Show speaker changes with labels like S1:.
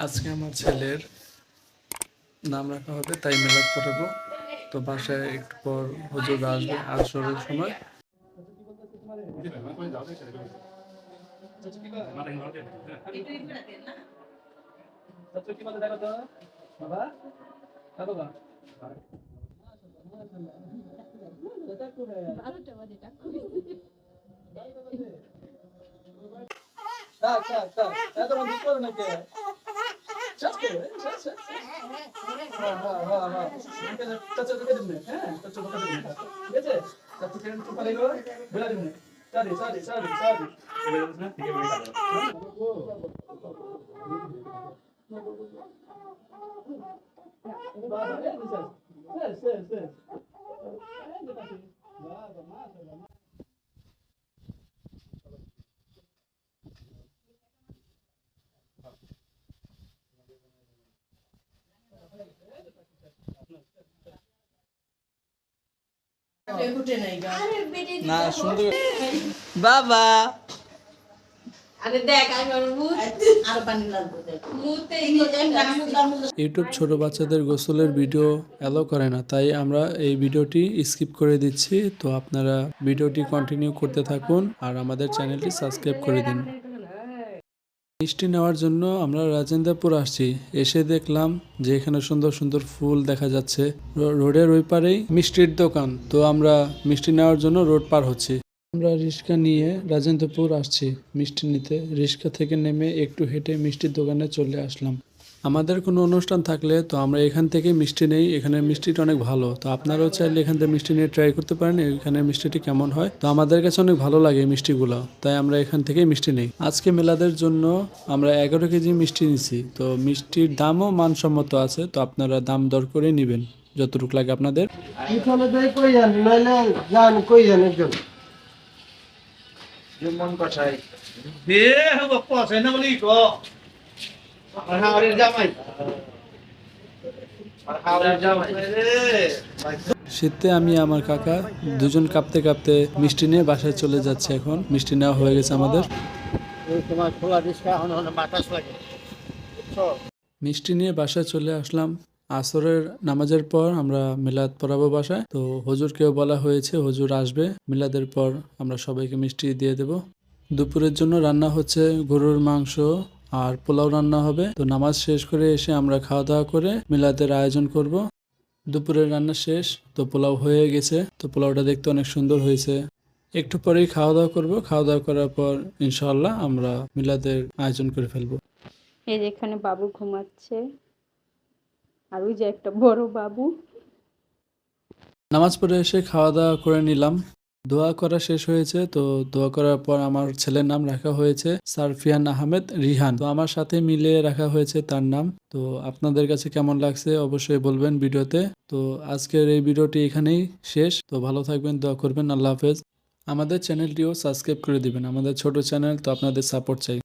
S1: আজকে আমার ছেলের নাম রাখা হবে, তাই মিলাদ পড়াবো। তো বাসায় একটু পর হুজুর আসবে আসরের সময়। না সুন্দর বাবা ইউটিউব ছোট বাচ্চাদের গোসলের ভিডিও অ্যালাউ করে না, তাই আমরা এই ভিডিওটি স্কিপ করে দিচ্ছি। তো আপনারা ভিডিওটি কন্টিনিউ করতে থাকুন আর আমাদের চ্যানেলটি সাবস্ক্রাইব করে দিন। মিষ্টি নেওয়ার জন্য আমরা রাজেন্দ্রপুর আসছি। এসে দেখলাম যে এখানে সুন্দর সুন্দর ফুল দেখা যাচ্ছে। রোডের ওই পারেই মিষ্টির দোকান, তো আমরা মিষ্টি নেওয়ার জন্য রোড পার হচ্ছি। আমরা রিক্সা নিয়ে রাজেন্দ্রপুর আসছি মিষ্টি নিতে। রিক্সা থেকে নেমে একটু হেঁটে মিষ্টির দোকানে চলে আসলাম। আমাদের কোনো অনুষ্ঠান থাকলে তো আমরা এখান থেকে মিষ্টি নেই। এখানে মিষ্টিটা অনেক ভালো, তো আপনারাও চাইলে এখান থেকে মিষ্টি নিয়ে ট্রাই করতে পারেন এখানে মিষ্টিটি কেমন হয়। তো আমাদের কাছে অনেক ভালো লাগে এই মিষ্টিগুলো, তাই আমরা এখান থেকে মিষ্টি নেই। আজকে মেলাদের জন্য আমরা 11 কেজি মিষ্টি নিছি। তো মিষ্টির দামও মানসম্মত আছে, তো আপনারা দাম দর করে নেবেন যতটুকু লাগে আপনাদের। শীতে আমি আমার কাকা দুজন কাঁপতে কাঁপতে মিষ্টি নিয়ে বাসায় চলে যাচ্ছে। এখন মিষ্টি নেওয়া হয়ে গেছে আমাদের। মিষ্টি নিয়ে বাসায় চলে আসলাম। আসরের নামাজের পর আমরা মিলাদ পড়াবো বাসায়। তো হুজুরকেও বলা হয়েছে, হুজুর আসবে মিলাদের পর আমরা সবাইকে মিষ্টি দিয়ে দেব। দুপুরের জন্য রান্না হচ্ছে গরুর মাংস আর পোলাও রান্না হবে। তো নামাজ শেষ করে এসে আমরা খাওয়া দাওয়া করে মিলাদের আয়োজন করব। দুপুরের রান্না শেষ, তো পোলাও হয়ে গেছে। তো পোলাওটা দেখতে অনেক সুন্দর হয়েছে। একটু পরেই খাওয়া দাওয়া করব। খাওয়া দাওয়া করার পর ইনশাআল্লাহ আমরা মিলাদের আয়োজন করে ফেলবো।
S2: এই যে এখানে বাবু ঘুমাচ্ছে, আর ওই যে একটা বড় বাবু।
S1: নামাজ পড়ে এসে খাওয়া দাওয়া করে নিলাম। দোয়া করা শেষ হয়েছে। তো দোয়া করার পর আমার ছেলের নাম রাখা হয়েছে সারফিয়ান আহমেদ রিহান। তো আমার সাথে মিলে রাখা হয়েছে তার নাম। তো আপনাদের কাছে কেমন লাগছে অবশ্যই বলবেন ভিডিওতে। তো আজকের এই ভিডিওটি এখানেই শেষ। তো ভালো থাকবেন, দোয়া করবেন। আল্লাহ হাফেজ। আমাদের চ্যানেলটিও সাবস্ক্রাইব করে দিবেন। আমাদের ছোট চ্যানেল, তো আপনাদের সাপোর্ট চাই।